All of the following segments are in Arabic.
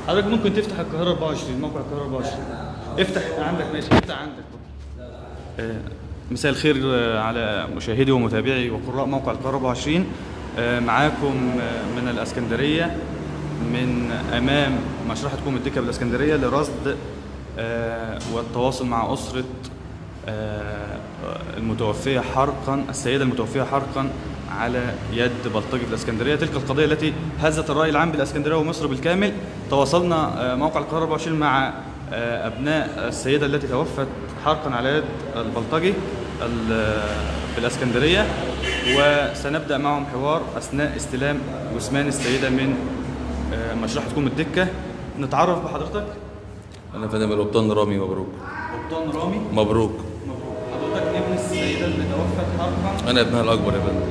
حضرتك ممكن تفتح القاهرة 24، موقع القاهرة 24. افتح عندك، ماشي، افتح عندك. مساء الخير على مشاهدي ومتابعي وقراء موقع القاهرة 24. معاكم من الاسكندرية، من امام مشرحة كوم الدكة بالاسكندرية لرصد والتواصل مع أسرة المتوفية حرقا، السيدة المتوفية حرقا على يد بلطجي في الاسكندرية. تلك القضية التي هزت الرأي العام بالاسكندرية ومصر بالكامل. تواصلنا موقع القاهرة 24 مع أبناء السيدة التي توفت حرقا على يد البلطجي بالاسكندرية، وسنبدأ معهم حوار أثناء استلام جثمان السيدة من مشرحة كوم الدكة. نتعرف بحضرتك. أنا فندم القبطان رامي مبروك. قبطان رامي مبروك. حضرتك ابن السيدة اللي توفت حرقا؟ أنا ابنها الأكبر يا فندم.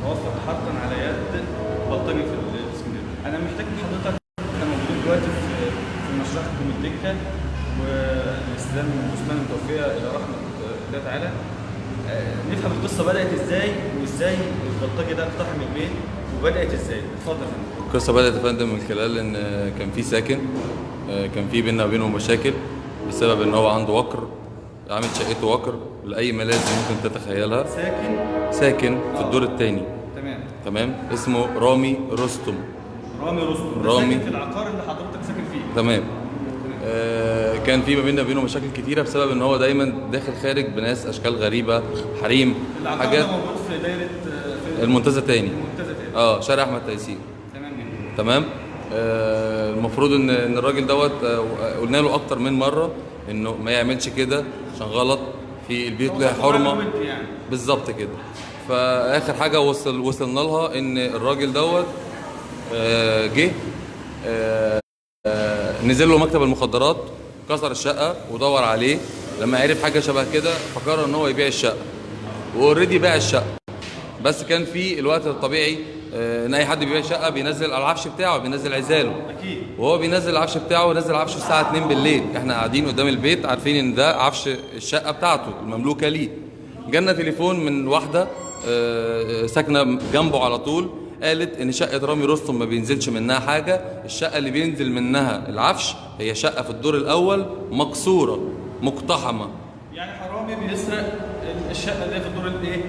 توفت حرقا على يد بلطجي في الاسكندرية. أنا محتاج من حضرتك، احنا موجودين دلوقتي في مشرحة كوم الدكة والاستلام جثمان المتوفية إلى رحمة الله تعالى. نفهم القصة بدأت إزاي، وإزاي البلطجي ده اقتحم البيت، وبدأت إزاي؟ اتفضل يا فندم. القصة بدأت يا فندم من خلال إن كان في ساكن، كان في بيننا وبينه مشاكل بسبب إن هو عنده وكر، عامل شقته وكر لأي ملاذ ممكن تتخيلها. ساكن في الدور الثاني. تمام. اسمه رامي رستم. ساكن في العقار اللي حضرتك ساكن فيه. تمام. كان في ما بيننا وبينه مشاكل كتيره بسبب ان هو دايما داخل خارج بناس اشكال غريبه، حريم، حاجات. موجود في دايره المنتزه تاني. شارع احمد تيسير. تمام. المفروض ان الراجل دوت قلنا له اكتر من مره انه ما يعملش كده عشان غلط، في البيوت لها حرمه يعني. بالظبط كده. فاخر حاجه وصلنا لها ان الراجل دوت جه نزل له مكتب المخدرات، كسر الشقه ودور عليه. لما عرف حاجه شبه كده فقرر ان هو يبيع الشقه، واوريدي باع الشقه. بس كان في الوقت الطبيعي ان اي حد بيبيع شقه بينزل العفش بتاعه، بينزل عزاله. اكيد. وهو بينزل العفش بتاعه، نزل عفشه الساعه 2 بالليل. احنا قاعدين قدام البيت عارفين ان ده عفش الشقه بتاعته المملوكه ليه. جالنا تليفون من واحده ساكنه جنبه على طول، قالت ان شقه رامي رستم ما بينزلش منها حاجه، الشقه اللي بينزل منها العفش هي شقه في الدور الاول مكسوره مقتحمه. يعني حرامي بيسرق الشقه اللي هي في الدور الايه؟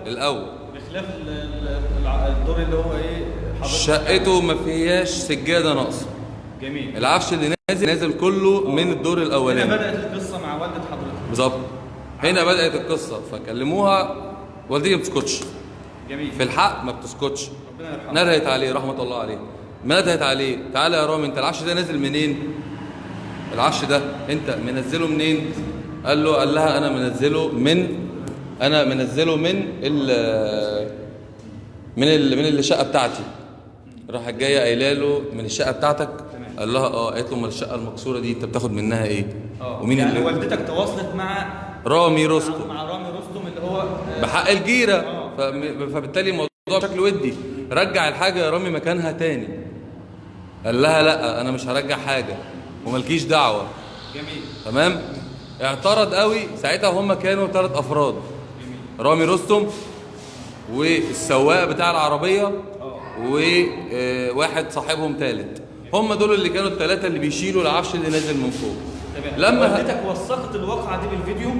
الاول بخلاف الدور اللي هو ايه شقته ما فيهاش سجاده ناقصه. جميل. العفش اللي نازل كله من الدور الاولاني. هنا بدات القصه مع والده حضرتك. بالظبط. هنا بدات القصه، فكلموها. والدتي ما بتسكتش. جميل. في الحق ما بتسكتش. ربنا يرحمه. ندهت عليه رحمه الله عليه، ندهت عليه تعالى يا رامي، انت العفش ده نازل منين؟ العفش ده انت منزله منين؟ قال لها انا منزله من الشقه بتاعتي. راحت جايه قايله له من الشقه بتاعتك؟ قال لها قالت له امال الشقه المكسوره دي انت بتاخد منها ايه؟ ومين يعني اللي والدتك تواصلت مع رامي رستم؟ مع رامي رستم اللي هو بحق الجيره. فبالتالي الموضوع بشكل ودي. رجع الحاجه يا رامي مكانها تاني. قال لها لا انا مش هرجع حاجه وملكيش دعوه. جميل. تمام. اعترض قوي ساعتها. هم كانوا 3 افراد. رامي رستم والسواق بتاع العربيه وواحد صاحبهم ثالث. هم دول اللي كانوا ال3 اللي بيشيلوا العفش اللي نازل من فوق. لما والدتك وثقت الواقعه دي بالفيديو.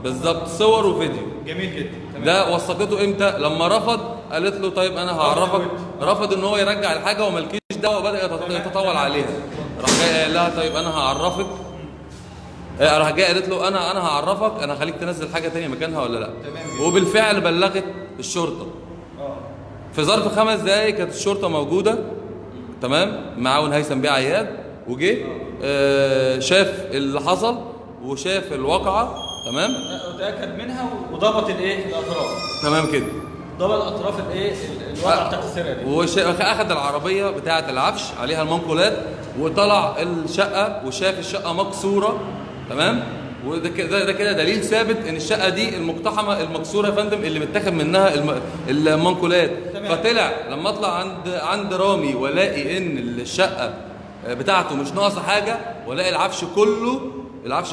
بالظبط صور وفيديو. جميل جدا. ده وثقته امتى؟ لما رفض. قالت له طيب انا هعرفك. رفض ان هو يرجع الحاجه وملكيش دعوه، بدا يتطاول عليها. راح جاي قال لها طيب انا هعرفك. راح جاي قالت له انا هعرفك، انا هخليك تنزل حاجه ثانيه مكانها ولا لا. وبالفعل بلغت الشرطه. في ظرف 5 دقائق كانت الشرطه موجوده. تمام. معاون هيثم بيه عياد. وجه شاف اللي حصل وشاف الواقعه. تمام. وتاكد منها وضبط الاطراف. تمام كده. ضبط اطراف الواقعه بتاعت السرقه دي. اخذ العربيه بتاعه العفش عليها المنقولات وطلع الشقه وشاف الشقه مكسوره. تمام. وده كده دليل ثابت ان الشقه دي المقتحمه المكسوره يا فندم اللي متاخد منها المنقولات. فطلع لما اطلع عند رامي والاقي ان الشقه بتاعته مش ناقصه حاجه، والاقي العفش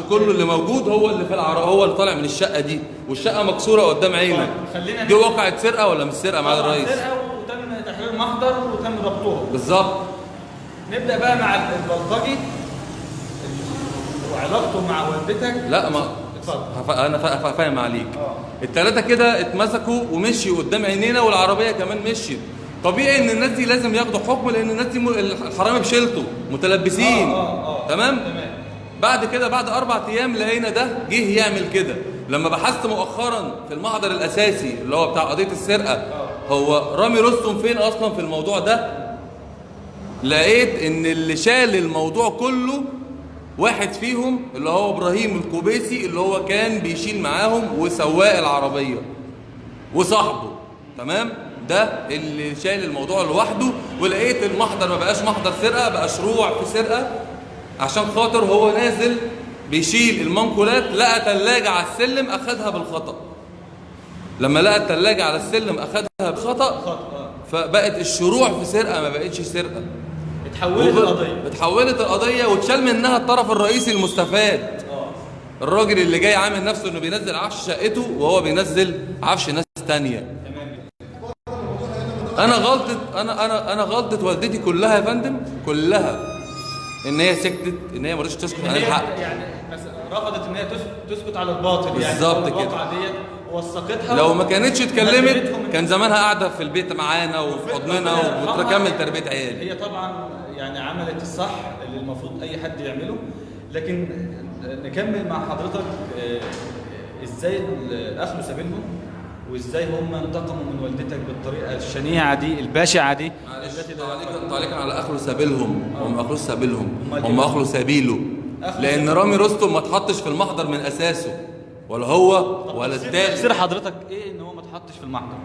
كله اللي موجود هو اللي في هو اللي طالع من الشقه دي، والشقه مكسوره قدام عينك. دي واقعه سرقه ولا مش سرقه معالي الرئيس؟ سرقه وتم تحرير محضر وتم ضبطهم. بالظبط. نبدا بقى مع البلطجي وعلاقته مع والدتك. لا ما اتفضل. انا فاهم عليك. الثلاثه كده اتمسكوا ومشيوا قدام عينينا، والعربيه كمان مشيت. طبيعي ان الناس دي لازم ياخدوا حكم، لان الناس دي الحرامي بشيلته متلبسين. تمام. بعد كده بعد 4 ايام لقينا ده جه يعمل كده. لما بحثت مؤخرا في المحضر الاساسي اللي هو بتاع قضيه السرقه، هو رامي رستم فين اصلا في الموضوع ده، لقيت ان اللي شال الموضوع كله واحد فيهم اللي هو ابراهيم الكوبيسي، اللي هو كان بيشيل معاهم وسواق العربيه وصاحبه. تمام. ده اللي شايل الموضوع لوحده. ولقيت المحضر ما بقاش محضر سرقه، بقى شروع في سرقه، عشان خاطر هو نازل بيشيل المنقولات لقى ثلاجه على السلم اخدها بالخطا. لما لقى الثلاجه على السلم اخدها بالخطا، فبقت الشروع في سرقه ما بقتش سرقه. اتحولت القضيه واتشال منها الطرف الرئيسي المستفاد. الراجل اللي جاي عامل نفسه انه بينزل عفش شقته وهو بينزل عفش ناس تانية. انا غلطه والدتي كلها يا فندم، كلها ان هي سكتت، ان هي ما رضتش تسكت عن الحق. يعني رفضت ان هي تسكت على الباطل. بالظبط يعني كده. وثقتها. لو ما كانتش اتكلمت كان زمانها قاعده في البيت معانا وفي حضننا وبتكمل تربيه عيال. هي طبعا يعني عملت الصح اللي المفروض اي حد يعمله. لكن نكمل مع حضرتك ازاي اخذوا سبيلهم، وازاي هم انتقموا من والدتك بالطريقه الشنيعه دي البشعه دي. معلش تعليقا على اخلوا سبيلهم. هم ما اخلوش سبيلهم، هم اخلوا سبيله. لان رامي رستم ما اتحطش في المحضر من اساسه، ولا هو ولا التاني. تفسير حضرتك ايه ان هو ما اتحطش في المحضر؟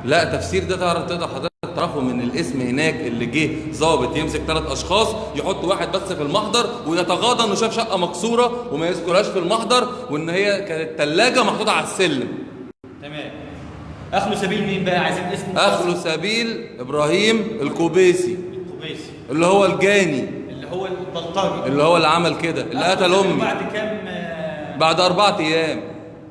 لا تفسير ده تقدر حضرتك تعرفه من الاسم هناك، اللي جه ظابط يمسك 3 اشخاص يحط واحد بس في المحضر ويتغاضى انه شاف شقه مكسوره وما يذكرهاش في المحضر، وان هي كانت ثلاجه محطوطه على السلم. تمام. اخلوا سبيل مين بقى؟ عايزين اسم. اخلوا سبيل ابراهيم الكوبيسي اللي هو الجاني، اللي هو البلطجي، اللي هو اللي عمل كده، اللي قتل امي. بعد كام؟ بعد 4 ايام.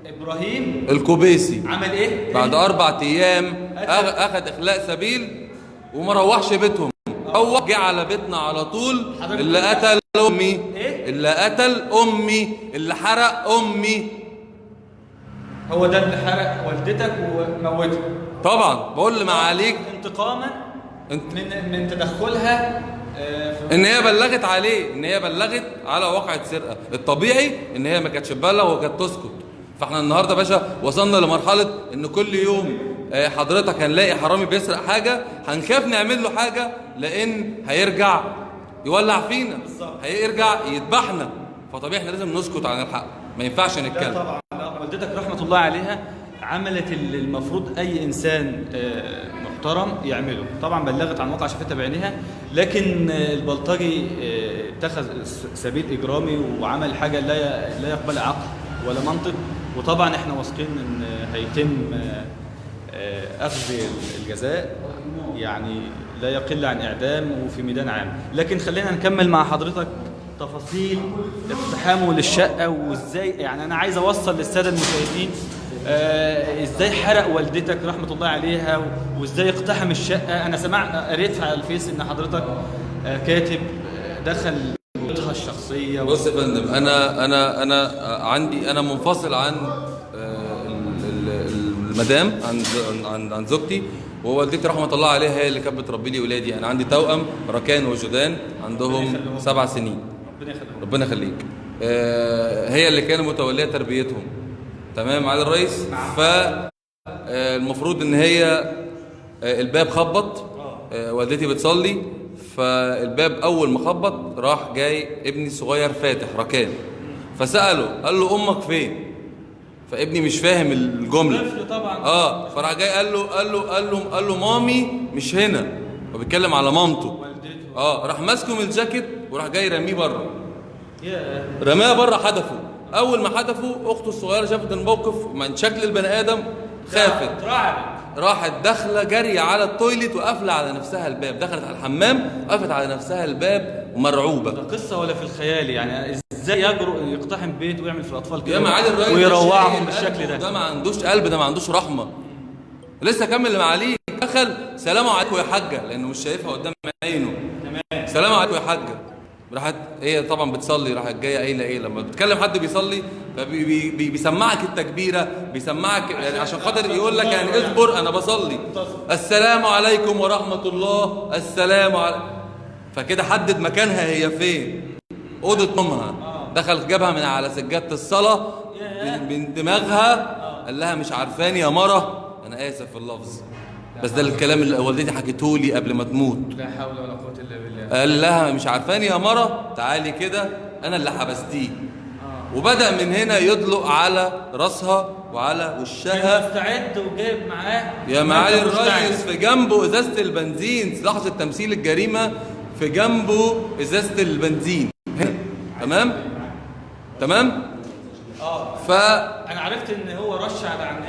ابراهيم الكوبيسي عمل ايه؟ بعد 4 ايام اخذ اخلاء سبيل وما روحش بيتهم. روح جه على بيتنا على طول. اللي قتل امي، اللي قتل امي، اللي حرق امي، هو ده اللي حرق والدتك وموتها. طبعا بقول لي معاليك انتقاما من تدخلها ان هي بلغت عليه، ان هي بلغت على واقعة سرقة. الطبيعي ان هي ما كانتش تبلغ وكانت تسكت. فاحنا النهارده يا باشا وصلنا لمرحلة ان كل يوم حضرتك هنلاقي حرامي بيسرق حاجة هنخاف نعمل له حاجة، لان هيرجع يولع فينا، هيرجع يذبحنا. فطبيعي احنا لازم نسكت عن الحق، ما ينفعش نتكلم. طبعا والدتك رحمة الله عليها عملت اللي المفروض اي انسان محترم يعمله. طبعا بلغت عن واقع شافتها بعينها، لكن البلطجي اتخذ سبيل اجرامي وعمل حاجه لا يقبل عقل ولا منطق. وطبعا احنا واثقين ان هيتم اخذ الجزاء، يعني لا يقل عن اعدام وفي ميدان عام. لكن خلينا نكمل مع حضرتك تفاصيل اقتحامه للشقه، وازاي يعني انا عايز اوصل للساده المشاهدين ازاي حرق والدتك رحمه الله عليها، وازاي اقتحم الشقه. انا قريت على الفيس ان حضرتك كاتب دخل بيتها الشخصيه. بص يا فندم، انا منفصل عن المدام، عن زوجتي، ووالدتي رحمه الله عليها هي اللي كانت بتربي لي ولادي. انا عندي توأم ركان وجدان عندهم 7 سنين. ربنا يخليك. هي اللي كانت متوليه تربيتهم. تمام على الرئيس. فالمفروض ان هي الباب خبط، والدتي بتصلي، فالباب اول ما خبط راح جاي ابني الصغير فاتح ركان، فسأله قال له امك فين؟ فابني مش فاهم الجمله طبعا. فراح جاي قال له مامي مش هنا، وبيتكلم على مامته. راح ماسكه من الجاكيت وراح جاي رميه بره، رماه بره حدفه. اول ما حدفه اخته الصغيره شافت الموقف من شكل البني ادم، خافت، راحت داخله جري على التويليت وقافله على نفسها الباب. دخلت على الحمام قفلت على نفسها الباب ومرعوبه. ده قصه ولا في الخيال؟ يعني ازاي يقتحم بيت ويعمل في الاطفال كده ويروعهم بالشكل ده؟ ده ما عندوش قلب، ده ما عندوش رحمه. لسه كمل اللي معاليك. دخل سلام عليكم يا حاجه، لانه مش شايفها قدام عينه. تمام. سلام عليكم يا حاجه. راحت هي طبعا بتصلي، راحت جايه قايله ايه لما بتكلم حد بيصلي فبيسمعك التكبيره، بيسمعك يعني عشان خاطر يقول لك يعني اصبر انا بصلي. السلام عليكم ورحمه الله، السلام عليكم. فكده حدد مكانها هي فين، اوضه نومها. دخل جابها من على سجاده الصلاه من دماغها، قال لها مش عارفاني يا مره، انا اسف في اللفظ بس ده الكلام اللي والدتي حكيته لي قبل ما تموت. لا حول ولا قوه الا بالله. قال لها مش عارفاني يا مره، تعالي كده انا اللي حبستيه. وبدأ من هنا يدلق على راسها وعلى وشها. مستعد وجايب معاه يا معالي الريس في جنبه ازازه البنزين، لحظه تمثيل الجريمه، في جنبه ازازه البنزين هنا. تمام انا عرفت ان هو رش على عن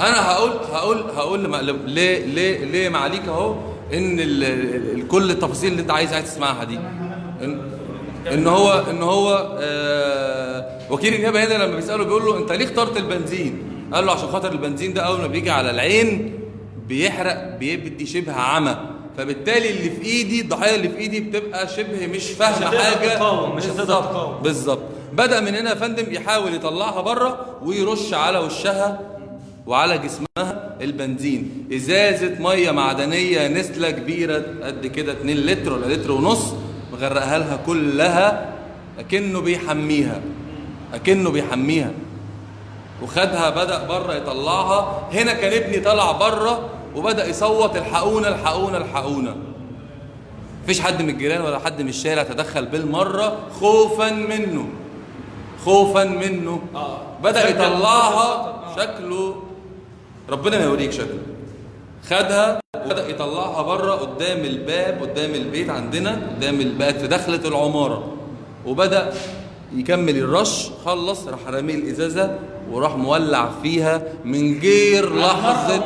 انا هقول ليه معاليك اهو ان كل التفاصيل اللي انت عايز تسمعها دي، ان هو وكيل النيابه هنا لما بيساله بيقول له انت ليه اخترت البنزين؟ قال له عشان خاطر البنزين ده اول ما بيجي على العين بيحرق، بيدي شبه عمى، فبالتالي اللي في ايدي الضحيه اللي في ايدي بتبقى شبه مش فاهمه حاجه، مش هتقدر تقاوم. بالظبط. بدأ من هنا يا فندم يحاول يطلعها بره ويرش على وشها وعلى جسمها البنزين. ازازه ميه معدنيه نسله كبيره قد كده 2 لتر ولا لتر ونص، مغرقها لها كلها اكنه بيحميها. وخدها بدأ بره يطلعها. هنا كان ابني طلع بره وبدأ يصوت الحقونا. مفيش حد من الجيران ولا حد من الشارع تدخل بالمره خوفا منه. بدأ يطلعها شكله ربنا ما يوريك شكله. خدها وبدأ يطلعها بره قدام الباب، قدام البيت عندنا، قدام الباب في دخلة العمارة، وبدأ يكمل الرش. خلص راح رامي الإزازة وراح مولع فيها من غير لحظة،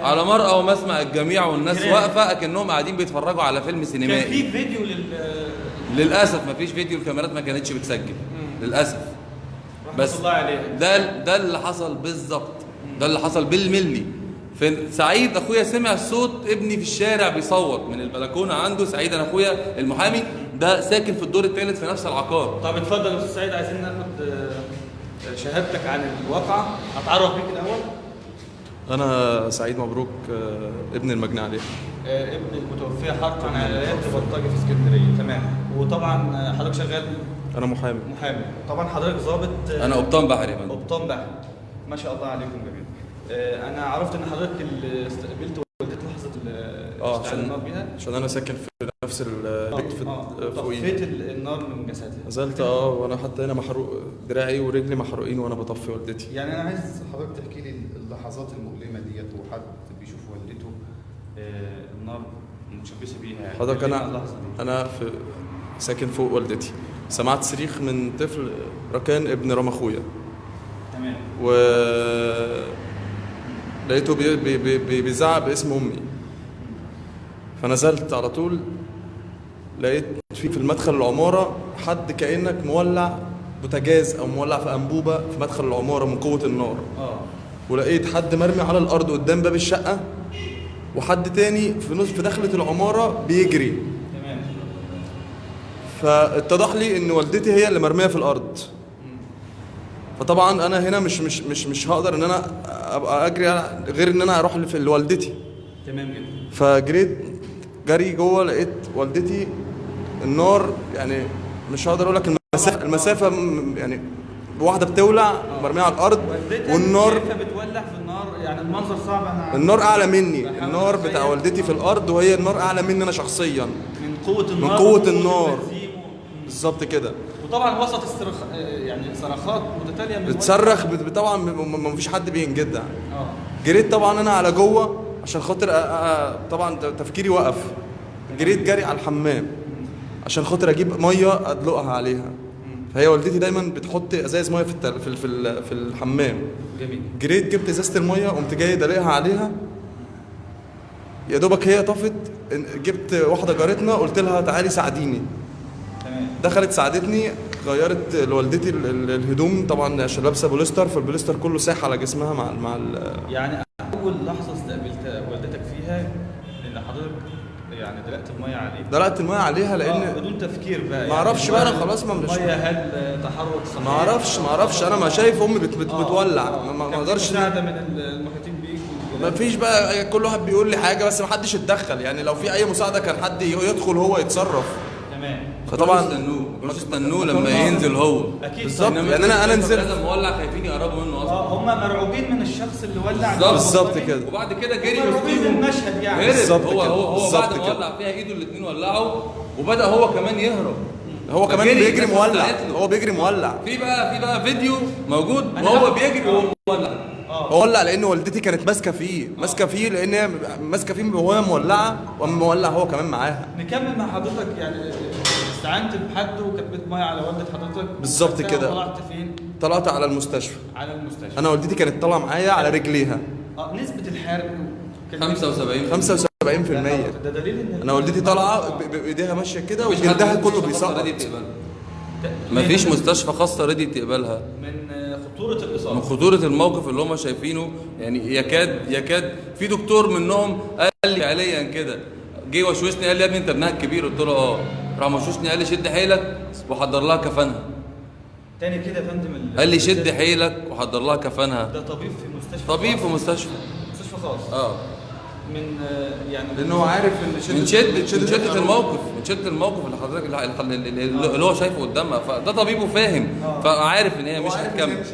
على مرأى ومسمع الجميع والناس واقفة أكنهم قاعدين بيتفرجوا على فيلم سينمائي. كان في فيديو للأسف ما فيش فيديو، الكاميرات ما كانتش بتسجل للأسف. بس الله عليه. ده اللي حصل بالظبط، ده اللي حصل بالملي. سعيد اخويا سمع صوت ابني في الشارع بيصوت من البلكونه عنده. سعيد انا اخويا المحامي ده ساكن في الدور الثالث في نفس العقار. طب اتفضل يا استاذ سعيد، عايزين ناخد شهادتك عن الواقعه. هتعرف بيك الاول. انا سعيد مبروك، ابن المجني عليه، ابن المتوفيه حرق عن عمليات بلطجي في اسكندريه. تمام. وطبعا حضرتك شغال؟ انا محامي. طبعا حضرتك ضابط. انا قبطان بحري. قبطان بحري، ما شاء الله عليكم جميعا. انا عرفت ان حضرتك اللي استقبلت والدتك لحظه اشتعال النار بيها، عشان انا ساكن في نفس البيت فوقيه. طفيت النار من جسدها. نزلت وانا حتى هنا محروق، دراعي ورجلي محروقين وانا بطفي والدتي. يعني انا عايز حضرتك تحكي لي اللحظات المؤلمه ديت، وحد بيشوف والدته النار متشبثه بيها يعني. حضرتك انا ساكن فوق والدتي، سمعت صريخ من طفل ركان ابن رام اخويا. تمام. و لقيته بيزعق باسم امي، فنزلت على طول. لقيت في المدخل العماره حد كانك مولع بوتاجاز او مولع في انبوبه في مدخل العماره من قوه النار. ولقيت حد مرمي على الارض قدام باب الشقه، وحد تاني في دخلة العماره بيجري. تمام. فاتضح لي ان والدتي هي اللي مرميه في الارض. فطبعا انا هنا مش هقدر ان انا ابقى اجري غير ان انا اروح لوالدتي. تمام جدا. فجريت جري جوه، لقيت والدتي النار، يعني مش هقدر اقول لك المسافه يعني واحده بتولع مرميه على الارض، والنار بتولع في النار. يعني المنظر صعب. انا النار اعلى مني، النار بتاع والدتي في الارض وهي النار اعلى مني انا شخصيا من قوه النار بالظبط كده. وطبعا وسط يعني صرخات متتاليه بتصرخ طبعا، ما فيش حد بينجدها. جريت طبعا انا على جوه عشان خاطر طبعا تفكيري وقف. جريت جري على الحمام عشان خاطر اجيب ميه ادلقها عليها. فهي والدتي دايما بتحط ازاز ميه في الحمام. جميل. جريت جبت ازازه الميه، قمت جاي دلقها عليها. يا دوبك هي طفت، جبت واحده جارتنا قلت لها تعالي ساعديني. تمام. دخلت ساعدتني، غيرت لوالدتي الهدوم طبعا عشان لابسه بوليستر، فالبوليستر كله ساح على جسمها مع يعني اول لحظه استقبلت والدتك فيها يعني دلقت الميه عليه؟ دلقت الميه عليها لان بدون تفكير بقى ما اعرفش يعني بقى انا خلاص ما الميه هل تحرك صحيح؟ ما اعرفش انا ما شايف امي بتولع ما اقدرش. مساعده من المحيطين بيك ما فيش بقى، كل واحد بيقول لي حاجه بس ما حدش اتدخل، يعني لو في اي مساعده كان حد يدخل هو يتصرف. تمام. فطبعا مش استنوه لما ينزل هو. اكيد بالظبط، يعني انا نزلت لازم مولع خايفين يقربوا منه اصلا. هم مرعوبين من الشخص اللي ولع بالظبط كده. وبعد كده جري مرعوبين من وسطيهم المشهد يعني. هرب. بالظبط هو كده. هو هو بالظبط بعد ما كده. ولع فيها ايده الاثنين ولعوا وبدا هو كمان يهرب. هو كمان فجري بيجري الناس مولع، طلعت له. هو بيجري مولع. في بقى فيديو موجود وهو بيجري وهو مولع. هو ولع لان والدتي كانت ماسكه فيه لان هي ماسكه فيه وهي مولعه، وقام مولع هو كمان معاها. نكمل مع حضرتك يعني استعنت بحد وكبيت ميه على والده حضرتك بالظبط كده. طلعت فين؟ طلعت على المستشفى. على المستشفى. انا والدتي كانت طالعه معايا على رجليها. نسبة الحرق 75%. ده دليل ان انا والدتي طالعه بايديها ماشيه كده وجلدها كله بيسقط. مفيش مستشفى خاصة رضيت تقبلها من خطورة الإصابة، من خطورة الموقف اللي هم شايفينه. يعني يكاد في دكتور منهم قال لي فعليا كده، جه وشوشني قال لي يا ابني انت ابنها الكبير، قلت له اه. راح مشوشني قال لي شد حيلك وحضر لها كفنها. تاني كده يا فندم قال لي شد حيلك وحضر لها كفنها. ده طبيب في مستشفى طبيب خاص. في مستشفى خاص من يعني لانه هو عارف ان من شدة الموقف اللي حضرتك اللي هو شايفه قدامها. فده طبيب وفاهم فعارف ان هي مش هتكمل.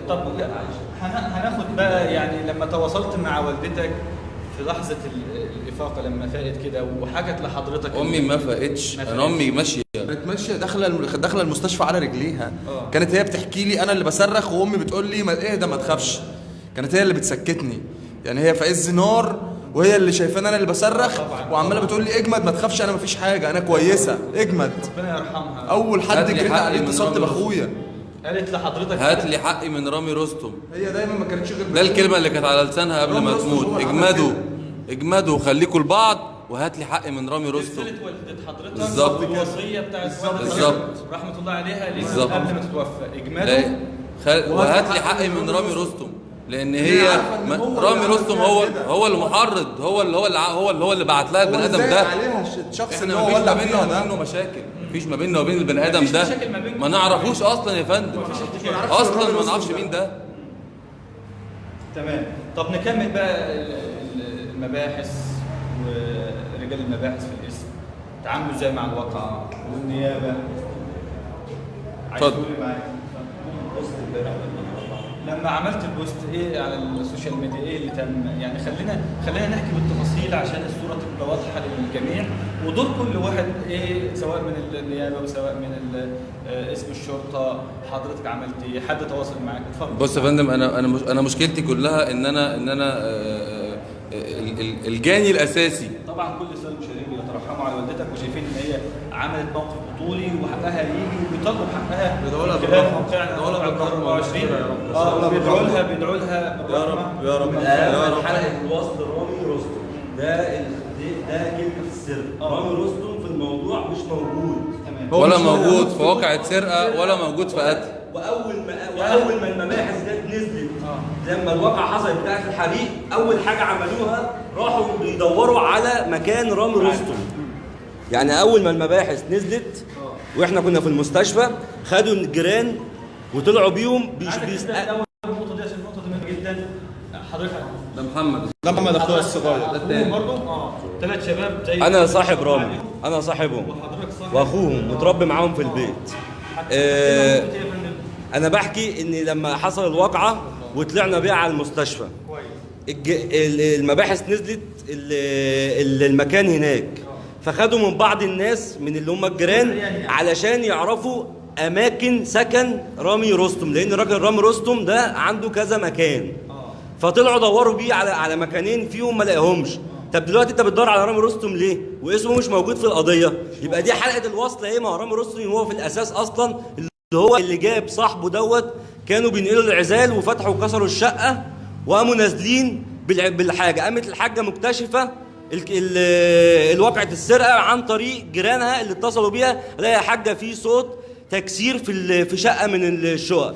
طب هناخد بقى يعني لما تواصلت مع والدتك في لحظة الإفاقة لما فاقت كده وحكت لحضرتك امي ما فاقتش، انا امي ماشيه كانت ماشيه داخله المستشفى على رجليها. كانت هي بتحكي لي انا اللي بصرخ وامي بتقول لي ما اهدى ما تخافش. كانت هي اللي بتسكتني، يعني هي في عز نار وهي اللي شايفاني انا اللي بصرخ وعماله بتقول لي اجمد ما تخافش انا ما فيش حاجه انا كويسه اجمد. ربنا يرحمها. اول حد جريت عليه اتصلت باخويا. قالت لحضرتك هات لي حقي من رامي رستم. هي دايما ما كانتش غير ده الكلمه اللي كانت على لسانها قبل ما تموت. اجمدوا وخليكوا لبعض وهات لي حقي من رامي رستم. رسالة والدة حضرتك بالظبط الوصية بتاعت بالظبط رحمة الله عليها ليك بالظبط. قبل ما تتوفى اجماله وهات لي حقي من رامي رستم، لان هي رامي رستم هو المحرض، هو اللي بعت لها البني ادم ده. عليها شخص احنا مفيش ما بيننا وبينه مشاكل، مفيش ما بيننا وبين البني ادم ده، ما نعرفوش اصلا يا فندم، اصلا ما نعرفش مين ده. تمام. طب نكمل بقى المباحث ورجال المباحث في الاسم تعاملوا ازاي مع الواقعة والنيابة؟ اتفضل. لما عملت البوست ايه على السوشيال ميديا ايه اللي تم؟ يعني خلينا نحكي بالتفاصيل عشان الصورة تبقى واضحة للجميع ودور كل واحد ايه، سواء من النيابة وسواء من اسم الشرطة. حضرتك عملت ايه؟ حد تواصل معاك؟ اتفضل. بص يا فندم، انا مشكلتي كلها ان انا الجاني الاساسي. طبعا كل الساده المشاهدين بيترحموا على والدتك وشايفين ان هي عملت موقف بطولي وحقها يجي وبيطالبوا بحقها. بيدعوا لها خلال موقعنا 24 بيدعوا لها يا رب يا رب يا رب. حلقه الوصل رامي رستم ده كلمه السر. رامي رستم في الموضوع مش موجود، ولا موجود في واقعة سرقة ولا موجود في قتل. واول ما المباحث جت نزلت لما الواقعه حصلت بتاعت الحريق، اول حاجه عملوها راحوا بيدوروا على مكان رامي رستم. يعني اول ما المباحث نزلت واحنا كنا في المستشفى خدوا الجيران وطلعوا بيهم النقطه دي عشان النقطه دي مهمه جدا. حضرتك ده محمد اخويا الصغير ده الثاني برضه 3 شباب زي انا صاحب رامي، انا صاحبهم واخوهم متربي معاهم في البيت. انا بحكي ان لما حصل الواقعه وطلعنا بيها على المستشفى المباحث نزلت المكان هناك، فخدوا من بعض الناس من اللي هم الجيران علشان يعرفوا اماكن سكن رامي رستم، لان راجل رامي رستم ده عنده كذا مكان. فطلعوا دوروا بيه على مكانين فيهم ما لقاهمش. طب دلوقتي انت بتدور على رامي رستم ليه واسمه مش موجود في القضيه؟ يبقى دي حلقه الوصل ايه؟ ما هو رامي رستم هو في الاساس اصلا هو اللي جاب صاحبه دوت. كانوا بينقلوا العزال وفتحوا وكسروا الشقه وقاموا نازلين بالحاجه. قامت الحاجه مكتشفه الواقعة السرقه عن طريق جيرانها اللي اتصلوا بيها. لا يا حاجه في صوت تكسير في شقه من الشقق.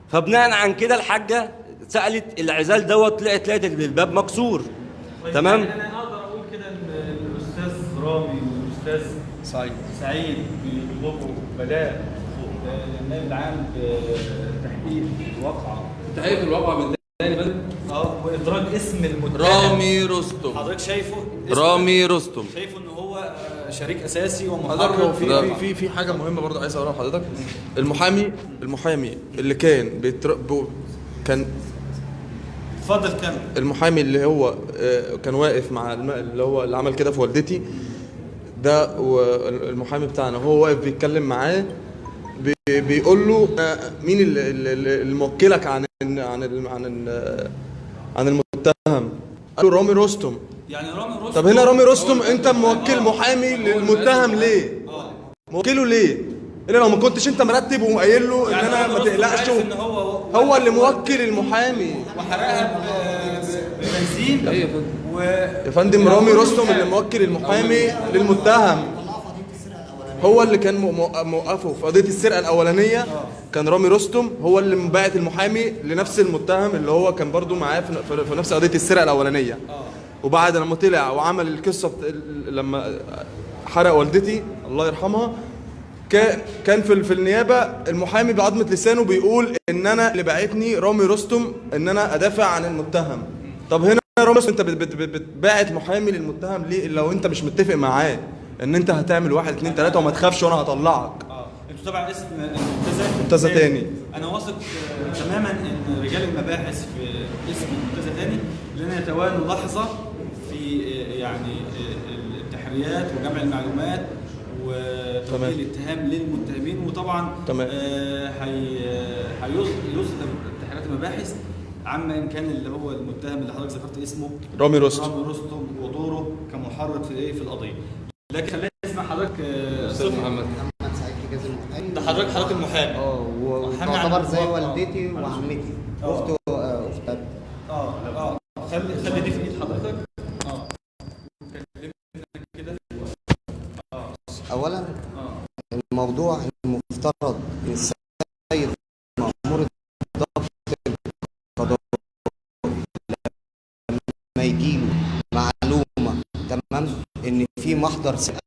فبناء عن كده الحاجه سالت العزال دوت، لقت الباب مكسور. تمام. انا اقدر رامي والاستاذ سعيد بيطلبوا بلاغ النائب العام بتحقيق الواقعه. تحقيق الواقعه من تاني بدل وادراج اسم المتهم رامي رستم. حضرتك شايفه رامي رستم شايفه ان هو شريك اساسي حضرتك هو ومحرك في حاجه مهمه برضه عايز اقولها لحضرتك. المحامي اللي كان اتفضل كمل. المحامي اللي هو كان واقف مع اللي هو اللي عمل كده في والدتي ده، والمحامي بتاعنا هو واقف بيتكلم معاه بيقول له مين اللي موكلك عن المتهم؟ قال له رامي رستم. يعني رامي رستم. طب هنا رامي رستم انت موكل محامي للمتهم ليه؟ موكله ليه؟ الا لو ما كنتش انت مرتب وقايل له ان يعني انا ما تقلقش. هو اللي موكل المحامي وحرقها ببنزين. يا فندم رامي رستم اللي موكل المحامي للمتهم، هو اللي كان موقفه في قضيه السرقه الاولانيه. كان رامي رستم هو اللي مبعت المحامي لنفس المتهم اللي هو كان برضو معاه في نفس قضيه السرقه الاولانيه. وبعد لما طلع وعمل القصه لما حرق والدتي الله يرحمها، كان في النيابه المحامي بعضمه لسانه بيقول ان انا اللي بعتني رامي رستم ان انا ادافع عن المتهم. طب هنا رامي رستم انت بتبعت محامي للمتهم ليه لو انت مش متفق معاه ان انت هتعمل 1 2 3 وما تخافش وانا هطلعك؟ انتوا تبع اسم منتزه تاني. انا واثق تماما ان رجال المباحث في اسم منتزه تاني لن يتوانوا لحظه في يعني التحريات وجمع المعلومات وتوجيه الاتهام للمتهمين. وطبعا هيصدر تحريات المباحث عما ان كان اللي هو المتهم اللي حضرتك ذكرت اسمه رامي رستم ودوره كمحرك في القضيه. لكن خلينا نسمع حضرتك استاذ محمد سعيد حجازي المحامي. ده حضرتك المحامي. وتعتبر زي والدتي وعمتي اخت خلي دي في ايد حضرتك. اولا الموضوع المفترض ان السيد مأمور الضبط القضائي لما يجيله معلومه تمام ان في محضر سرقه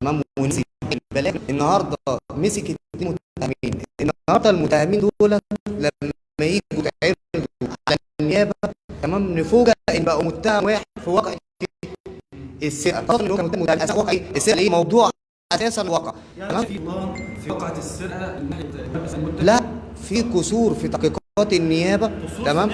تمام ونسي البلاغ. النهارده مسك 2 متهمين. النهارده المتهمين دول لما يجوا يتعرضوا على النيابه تمام نفوجئ ان بقوا متهم واحد في واقع السرقه. طبعا اللي هو كان متهم اساسا واقع السرقه ايه موضوع اساسا واقع يعني في واقعه السرقه من ناحيه لا في قصور في تحقيقات النيابه تمام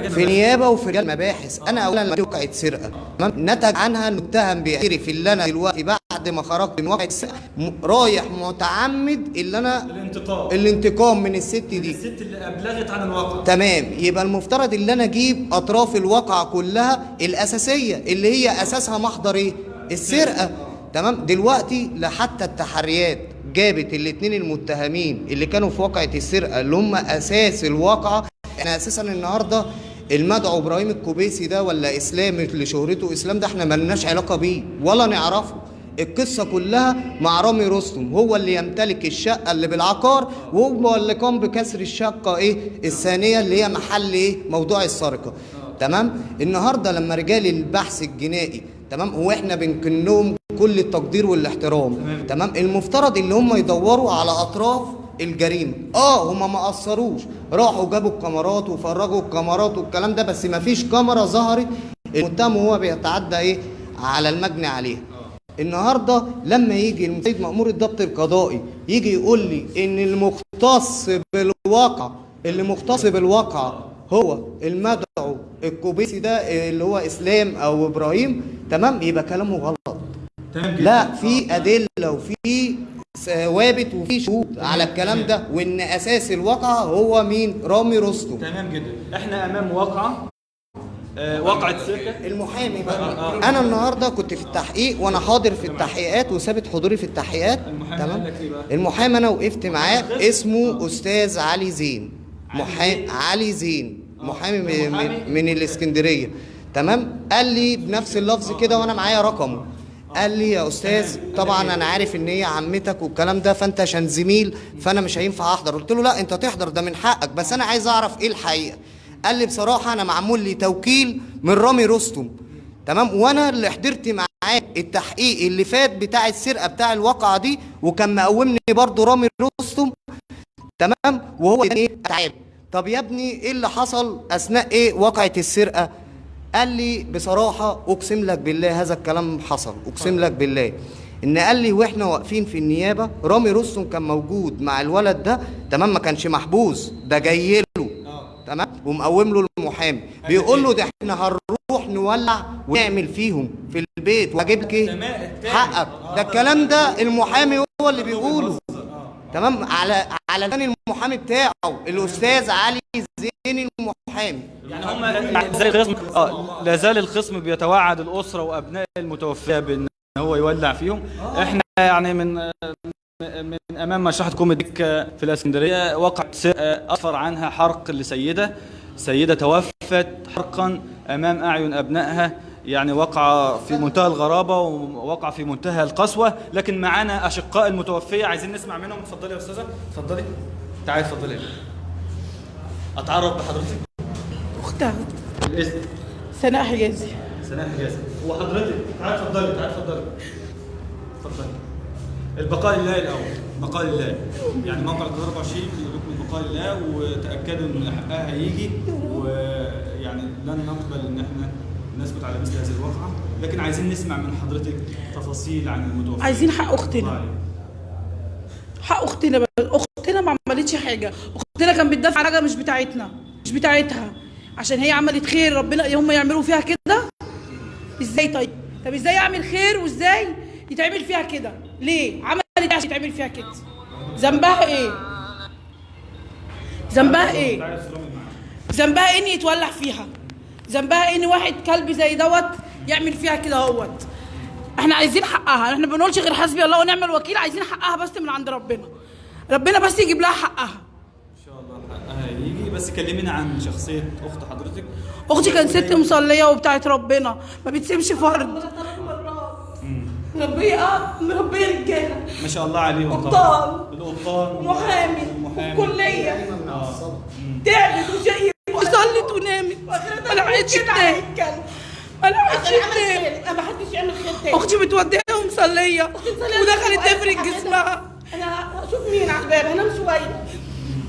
في نيابه وفي رجال مباحث. انا اولا لما وقعت سرقه تمام نتج عنها المتهم بيعترف اللي انا دلوقتي بعد ما خرجت من واقعه السرقه رايح متعمد اللي انا الانتقام من الست دي، الست اللي ابلغت عن الواقع. تمام. يبقى المفترض اللي انا اجيب اطراف الواقعه كلها الاساسيه اللي هي اساسها محضر ايه؟ السرقه. تمام. دلوقتي لحتى التحريات جابت الاثنين المتهمين اللي كانوا في واقعه السرقه اللي هم اساس الواقعه. احنا اساسا النهارده المدعو ابراهيم الكوبيسي ده ولا اسلام اللي شهرته اسلام ده احنا مالناش علاقه بيه ولا نعرفه. القصه كلها مع رامي رستم، هو اللي يمتلك الشقه اللي بالعقار وهو اللي قام بكسر الشقه ايه الثانيه اللي هي محل ايه موضوع السرقه. تمام. النهارده لما رجال البحث الجنائي تمام هو احنا بنكنهم كل التقدير والاحترام تمام المفترض اللي هم يدوروا على اطراف الجريمه. هم ما قصروش، راحوا جابوا الكاميرات وفرجوا الكاميرات والكلام ده، بس ما فيش كاميرا ظهرت المتهم وهو بيتعدى ايه على المجني عليها. النهارده لما يجي السيد مأمور الضبط القضائي يجي يقول لي ان اللي مختص بالواقع هو المدعو الكوبيسي ده اللي هو اسلام او ابراهيم تمام يبقى كلامه غلط. لا في ادله وفي ثوابت وفي شهود على الكلام ده وان اساس الواقعه هو مين؟ رامي رستم. تمام جدا. احنا امام واقعه واقعه سرقه. المحامي بقى انا النهارده كنت في التحقيق وانا حاضر في التحقيقات وثابت حضوري في التحقيقات. تمام. المحامي انا وقفت معاه اسمه استاذ علي زين. علي زين محامي من الاسكندريه. تمام. قال لي بنفس اللفظ كده وانا معايا رقمه. قال لي يا استاذ طبعا انا عارف ان هي عمتك والكلام ده فانت عشان زميل فانا مش هينفع احضر. قلت له لا انت تحضر ده من حقك بس انا عايز اعرف ايه الحقيقه. قال لي بصراحه انا معمول لي توكيل من رامي رستم تمام، وانا اللي حضرت معاه التحقيق اللي فات بتاع السرقه بتاع الواقعه دي، وكان مقومني برضو رامي رستم، تمام، وهو ايه تعالى. طب يا ابني ايه اللي حصل اثناء ايه واقعه السرقه؟ قال لي بصراحه اقسم لك بالله هذا الكلام حصل، اقسم لك بالله ان قال لي واحنا واقفين في النيابه رامي رستم كان موجود مع الولد ده، تمام، ما كانش محبوس، ده جاي له، تمام، ومقوم له المحامي بيقول له ده احنا هنروح نولع ونعمل فيهم في البيت واجيب لك ايه حقك. ده الكلام ده المحامي هو اللي بيقوله، تمام، على لسان المحامي بتاعه الاستاذ علي زين المحامي. يعني هم لا زال الخصم بيتوعد الاسره وابناء المتوفيه بان هو يولع فيهم. احنا يعني من امام مشرحه كوميديك في الاسكندريه وقعت سرقه اسفر عنها حرق لسيده توفت حرقا امام اعين ابنائها، يعني وقع في منتهى الغرابه ووقع في منتهى القسوه. لكن معانا اشقاء المتوفيه عايزين نسمع منهم. اتفضلي يا استاذه، اتفضلي، تعالي اتفضلي. اتعرف بحضرتك. اختها الاسم سناء حجازي. سناء حجازي. وحضرتك تعالي اتفضلي، تعالي اتفضلي، اتفضلي. البقاء لله الاول، بقاء لله. يعني موقع القاهره 24 بيقول لكم البقاء لله، وتاكدوا ان حقها هيجي، ويعني لن نقبل ان احنا نثبت على مثل هذه الواقعه. لكن عايزين نسمع من حضرتك تفاصيل عن المتوفى. عايزين حق اختنا، حق اختنا. بس اختنا ما عملتش حاجه، اختنا كان بتدافع عن حاجه مش بتاعتنا، مش بتاعتها، عشان هي عملت خير ربنا هم يعملوا فيها كده. ازاي طيب ازاي اعمل خير وازاي يتعمل فيها كده؟ ليه عملت عشان يتعمل فيها كده؟ ذنبها ايه؟ ذنبها ايه؟ ذنبها ايه ان يتولع فيها؟ ذنبها ايه ان واحد كلب زي دوت يعمل فيها كده اهوت؟ احنا عايزين حقها، احنا ما بنقولش غير حسبي الله ونعم الوكيل، عايزين حقها بس من عند ربنا، ربنا بس يجيب لها حقها ان شاء الله. حقها يجي. بس كلمينا عن شخصيه اخت حضرتك. اختي كانت ست مصليه وبتاعت ربنا، ما بتسيبش فرد، مربيه رجاله ما شاء الله عليهم، القبطان ومحامي وكليه، تعبت وصلت ونامت، ما لحقتش تنام، ما لحقتش تنام. ما حدش يعمل خير تاني. اختي متوديه ومصليه ودخلت تفرج جسمها. انا اشوف مين على الباب، انام شويه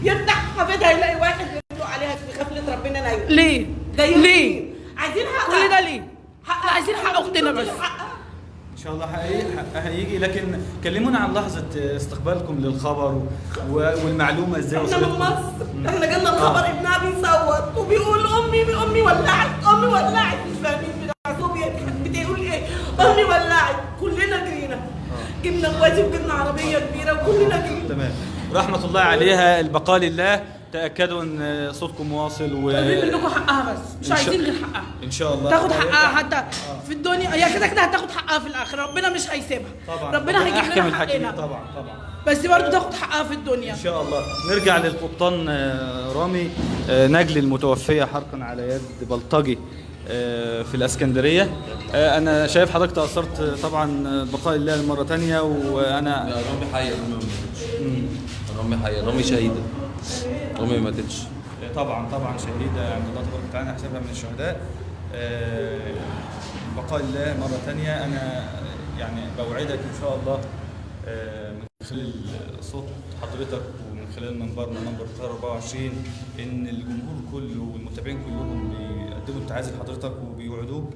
يفتح حفيدها يلاقي واحد بيطلق عليها في غفله ربنا نايم. ليه؟ ليه؟ عايزين حقها. كل ده ليه؟ عايزين حق اختنا بس. ان شاء الله حقها هيجي. لكن كلمونا عن لحظه استقبالكم للخبر والمعلومه ازاي وصلت. احنا من مصر، احنا جالنا الخبر ابنها بيصوت وبيقول امي ولعت، امي ولعت، مش فاهمين بتاع صوبيا بتقول ايه، امي ولعت. كلنا جرينا، جبنا اخواتي وجبنا عربيه كبيره وكلنا جرينا. تمام، رحمه الله عليها، البقاء لله. تاكدوا ان صوتكم واصل طالبين منكم حقها بس، مش عايزين غير حقها ان شاء الله. تاخد حقها حتى في الدنيا، هي كده هتاخد حقها في الاخره، ربنا مش هيسيبها طبعا، ربنا هيجيب لنا حقنا طبعا. بس برضه تاخد حقها في الدنيا ان شاء الله. نرجع للقبطان رامي نجل المتوفيه حرقا على يد بلطجي في الاسكندريه. انا شايف حضرتك تاثرت طبعا، بقاء الله مره ثانيه. وانا رامي حي، رامي حي، رامي شهيده، رامي ما ماتتش. طبعا شهيده عند الله تبارك وتعالى، حسابها من الشهداء. بقاء الله مره ثانيه. انا يعني بوعدك ان شاء الله من خلال صوت حضرتك ومن خلال منبرنا منبر القاهره 24 ان الجمهور كله والمتابعين كلهم بيقدموا التعازي لحضرتك وبيوعدوك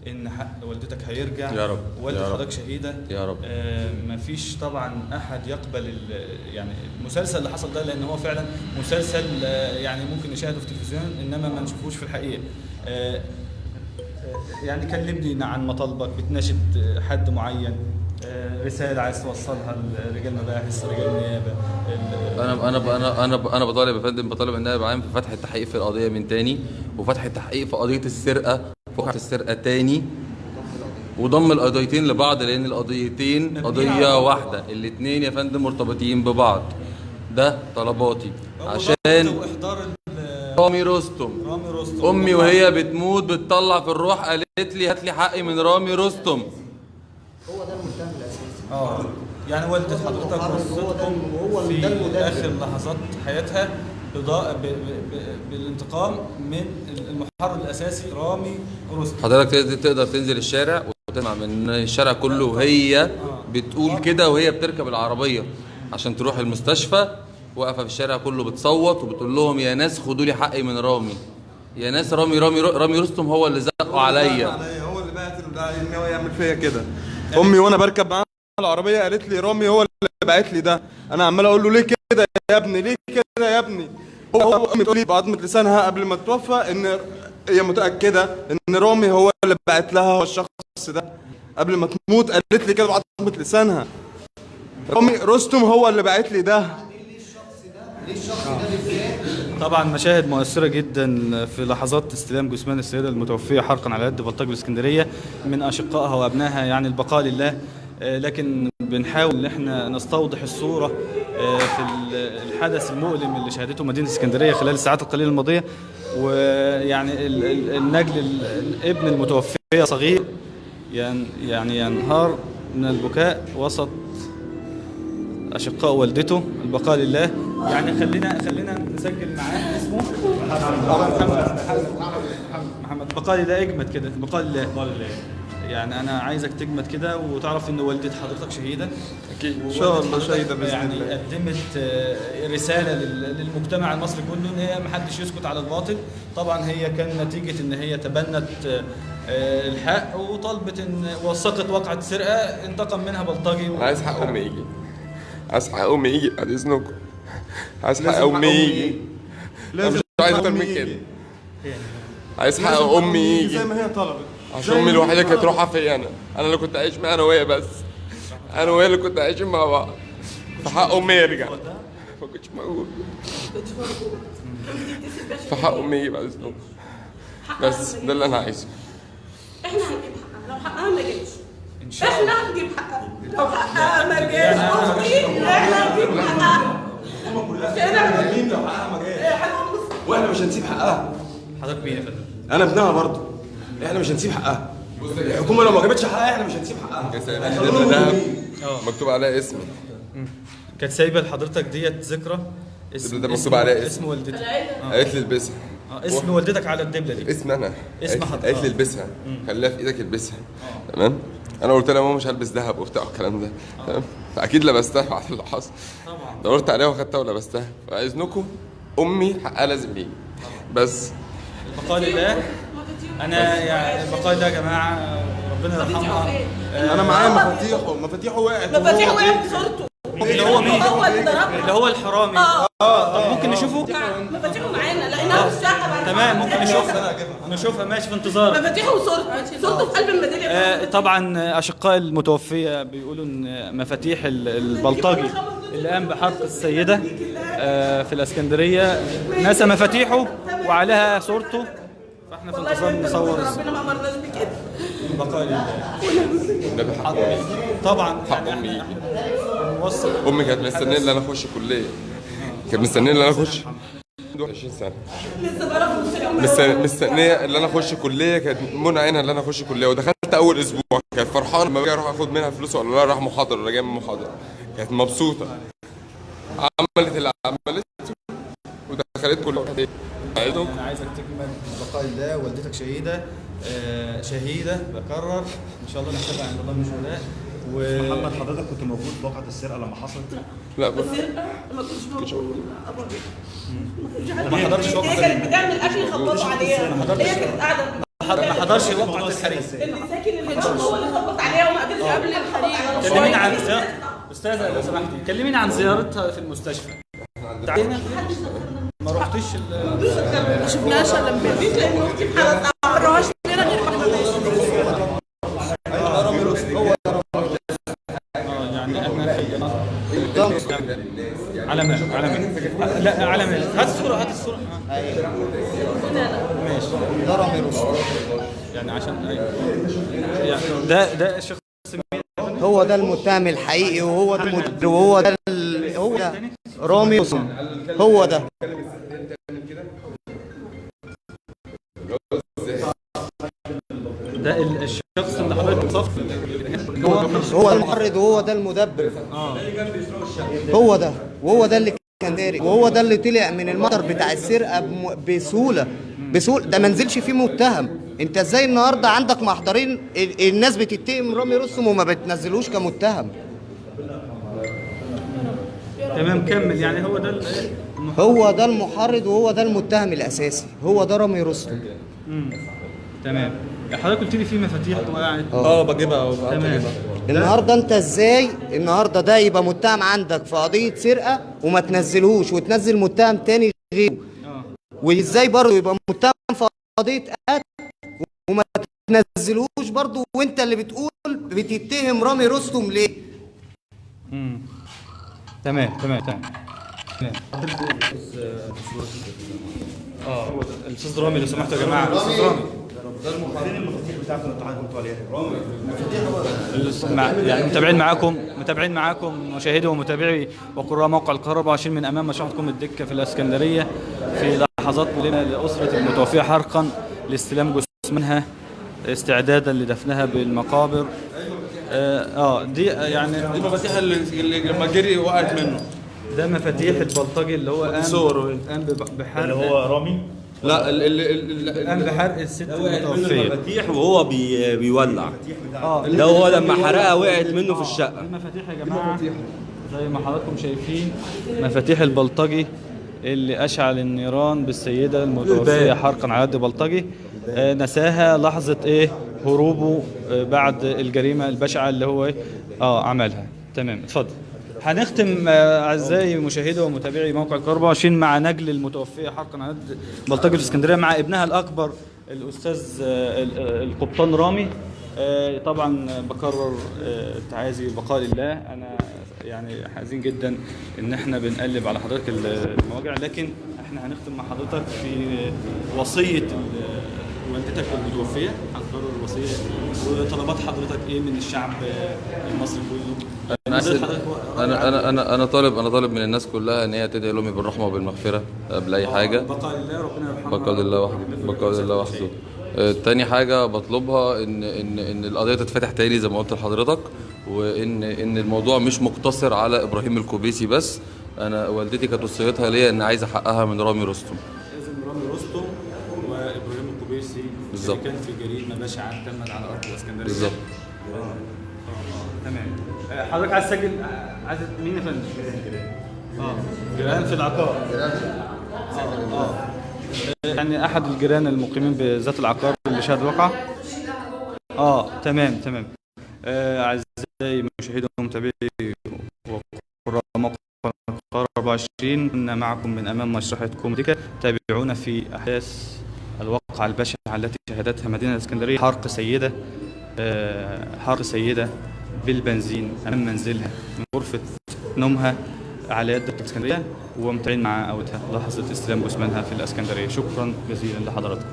ان حق والدتك هيرجع. يا رب. والدة حضرتك شهيده يا رب. مفيش طبعا احد يقبل يعني المسلسل اللي حصل ده، لان هو فعلا مسلسل يعني ممكن نشاهده في التلفزيون انما ما نشوفوش في الحقيقه. يعني كلمني عن مطالبك، بتناشد حد معين، رساله عايز توصلها لرجال مباحث، رجال نيابه. انا بطالب يا فندم، بطالب النائب العام في فتح التحقيق في القضيه من تاني، وفتح التحقيق في قضيه السرقه، وقعت السرقه تاني، وضم القضيتين لبعض، لان القضيتين قضيه واحده، الاثنين يا فندم مرتبطين ببعض. ده طلباتي عشان رامي رستم. امي وهي بتموت بتطلع في الروح قالت لي هات لي حقي من رامي رستم. هو ده المتهم الاساسي. يعني والدة حضرتك وصلتكم في اخر لحظات حياتها بالانتقام من المحرر الاساسي رامي رستم. حضرتك تقدر تنزل الشارع وتسمع من الشارع كله وهي بتقول كده وهي بتركب العربيه عشان تروح المستشفى، واقفه في الشارع كله بتصوت وبتقول لهم يا ناس خدوا لي حقي من رامي، يا ناس رامي رستم هو اللي زقوا عليا، هو اللي بعت ان هو يعمل فيا كده. امي وانا بركب معاها العربيه قالت لي رامي هو اللي بعت لي ده. انا عمال اقول له ليه كده يا ابني، ليه كده يا ابني. هو امي تقول لي بعضمه لسانها قبل ما تتوفى ان هي متاكده ان رامي هو اللي بعت لها هو الشخص ده. قبل ما تموت قالت لي كده بعضمه لسانها رامي رستم هو اللي بعت لي ده. طبعا مشاهد مؤثرة جدا في لحظات استلام جثمان السيدة المتوفية حرقا على يد بلطجي الاسكندرية من أشقائها وأبنائها، يعني البقاء لله. لكن بنحاول ان احنا نستوضح الصورة في الحدث المؤلم اللي شهدته مدينة اسكندرية خلال الساعات القليلة الماضية. ويعني النجل ابن المتوفية صغير يعني ينهار من البكاء وسط أشقاء والدته، البقاء لله. يعني خلينا نسجل معاه اسمه محمد بقاء لله. اجمد كده، بقاء لله. يعني أنا عايزك تجمد كده وتعرف إن والدة حضرتك شهيدة أكيد إن شاء الله، شهيدة بإذن الله. يعني قدمت رسالة للمجتمع المصري كله إن هي محدش يسكت على الباطل. طبعا هي كان نتيجة إن هي تبنت الحق وطلبت إن وثقت واقعة سرقة انتقم منها بلطجي. عايز حق أمي يجي، عايز حق أمي يجي بعد إذنكم، عايز حق أمي يجي. مش عايز أكتر من كده، عايز حق أمي يجي زي ما هي طلبت، عشان أمي الوحيدة كانت روحها فيا. أنا اللي كنت عايش معاها، أنا وهي بس، أنا وهي اللي كنت عايشين مع بعض. فحق أمي يرجع، ما كنتش موجود. فحق أمي يجي بعد إذنكم، بس ده اللي أنا عايزه. احنا هنجيب حقها لو حقها ما جاش. احنا هنجيب حقها لو حقها ما جاش. احنا هنجيب حقها. مين لو حقها ما جاش؟ واحنا مش هنسيب حقها. حضرتك مين يا فندم؟ انا ابنها برضه، احنا مش هنسيب حقها. الحكومه لو ما جابتش حقها احنا مش هنسيب حقها. ده مكتوب عليها اسمي. كانت سايبه لحضرتك ديت ذكرى ده مكتوب عليها اسم والدتك. قالت لي البسها. اسم والدتك على الدبله دي. اسم انا. اسم حضرتك. قالت لي البسها، خليها في ايدك البسها. تمام. انا قلت لها ماما مش هلبس ذهب وبتاع الكلام ده. تمام. فاكيد لبستها بعد اللي حصل. طبعا دورت عليها واخدتها ولبستها. فاذنكم امي حقها لازم يجي. بس البقاء لله. انا يعني البقاء ده يا جماعه ربنا يرحمها. انا معايا مفاتيحه وقعت. مفاتيحه وقعت بصورته. اللي هو مين؟ هو اللي ضربها. اللي هو الحرامي. طب ممكن نشوفه؟ مفاتيحه معانا لقيناها في الشقه بعد. تمام، ممكن نشوفها ماشي في انتظارك. مفاتيحه وصورته في قلب الميداليه. طبعا اشقاء المتوفيه بيقولوا ان مفاتيح البلطجي اللي قام بحرق السيده في الاسكندريه نسى مفاتيحه وعليها صورته. فاحنا في انتظار نصور. ربنا ما امرناش بكده. بقاء لله. طبعا حق امي يجي. نوصل. امي كانت مستنيه ان انا اخش كليه، كانت مستنيه ان انا اخش 20 سنه مستنيه ان انا اخش كليه، كانت منى عينها ان انا اخش كليه. ودخلت اول اسبوع كانت فرحانه لما باجي اروح اخد منها فلوس ولا لا راح محاضره ولا جاي من محاضره، كانت مبسوطه. عملت اللي عملته ودخلت كليه. انا عايزك تكمل بقاء الله. والدتك شهيده، شهيده بكرر ان شاء الله نحسبها عند الله من شهداء. محمد حضرتك كنت موجود في وقعة السرقة لما حصلت؟ لا السرقه ما كنتش موجود. ما حضرتش وقعة. هي كانت بتعمل اكل يخبطوا عليها. هي كانت قاعده ما حضرش وقعة الحريق. اللي ساكن اللي هو اللي خبط عليها وما قدرش قبل الحريق. كلميني عن استاذه لو سمحتي، كلميني عن زيارتها في المستشفى. تعالي ما رحتش ما شفناش الا امبارح. مفيش لان اختي في حاله ما راحش لنا غير واحنا ماشيين. يعني احنا على لا على هات الصوره ماشي. ده رامي رستم. يعني عشان يعني ده الشخص هو ده المتهم الحقيقي، وهو ده هو ده رامي رستم. هو ده. ده الشخص اللي حضرتك صف. هو المحرض وهو ده المدبر. هو ده وهو ده اللي كان سارق، وهو ده اللي طلع من المطر بتاع السرقه بسهوله. ده ما نزلش فيه متهم. انت ازاي النهارده عندك محضرين الناس بتتهم رامي رستم وما بتنزلوش كمتهم؟ تمام كمل. يعني هو ده المحرض وهو ده المتهم الاساسي، هو ده رامي رستم. تمام. حضرتك قلت لي في مفاتيح وقعت. بجيبها تمام. النهارده انت ازاي النهارده ده يبقى متهم عندك في قضيه سرقه وما تنزلهوش وتنزل متهم تاني غيره؟ وازاي برضه يبقى متهم في قضيه قتل وما تنزلهوش برضه، وانت اللي بتقول بتتهم رامي رستم ليه؟ تمام. الاستاذ رامي لو سمحتوا يا جماعه. الاستاذ رامي يعني متابعين معاكم مشاهدي ومتابعي وقراء موقع القاهرة 24 من امام مشروعكم الدكه في الاسكندريه في لحظات مؤلمه لاسره المتوفيه حرقا لاستلام جثمانها استعدادا لدفنها بالمقابر. دي يعني دي المفاتيح اللي لما جري وقعت منه. ده مفاتيح البلطجي اللي هو قام بحرق اللي هو رامي. لا قام بحرق الست المتوفيه. المفاتيح وهو بيولع. ده هو لما حرقها وقعت منه في الشقه. المفاتيح يا جماعه زي ما حضراتكم شايفين، مفاتيح البلطجي اللي اشعل النيران بالسيده المتوفيه حرقا على يد بلطجي نساها لحظه هروبه بعد الجريمه البشعه اللي هو عملها. تمام، اتفضل. هنختم اعزائي مشاهدي ومتابعي موقع القاهرة 24 مع نجل المتوفيه حرقا على يد بلطجي في اسكندريه مع ابنها الاكبر الاستاذ القبطان رامي. طبعا بكرر تعازي بقاء الله. انا يعني حزين جدا ان احنا بنقلب على حضرتك المواجع، لكن احنا هنختم مع حضرتك في وصيه والدتك المتوفيه. هنقرر الوصيه وطلبات حضرتك ايه من الشعب المصري كله. انا طالب من الناس كلها ان هي تدعي لامي بالرحمه وبالمغفره قبل اي حاجه. بقاء الله، ربنا يرحمها. بقاء الله وحده. تاني حاجه بطلبها ان القضيه تتفتح تاني زي ما قلت لحضرتك، وان الموضوع مش مقتصر على ابراهيم الكوبيسي بس. انا والدتي كانت وصيتها ليا ان عايزه حقها من رامي رستم. لازم رامي رستم وابراهيم الكوبيسي بالظبط، كان في جريمه بشعه تمت على ارض الاسكندريه. بالظبط. تمام. حضرتك عايز تسجل؟ عايز مين يا فندم؟ جيران في العقار. يعني احد الجيران المقيمين بذات العقار اللي شهد الواقعه. تمام. اعزائي مشاهدي ومتابعي وقراء موقع القاهرة 24 كنا معكم من امام مشرحتكم دكة. تابعونا في احداث الواقعه البشعه التي شهدتها مدينه الاسكندريه، حرق سيده بالبنزين امام منزلها من غرفه نومها على يد الاسكندريه، ومتابعين مع اوتها لحظه استلام جثمانها في الاسكندريه. شكرا جزيلا لحضراتكم.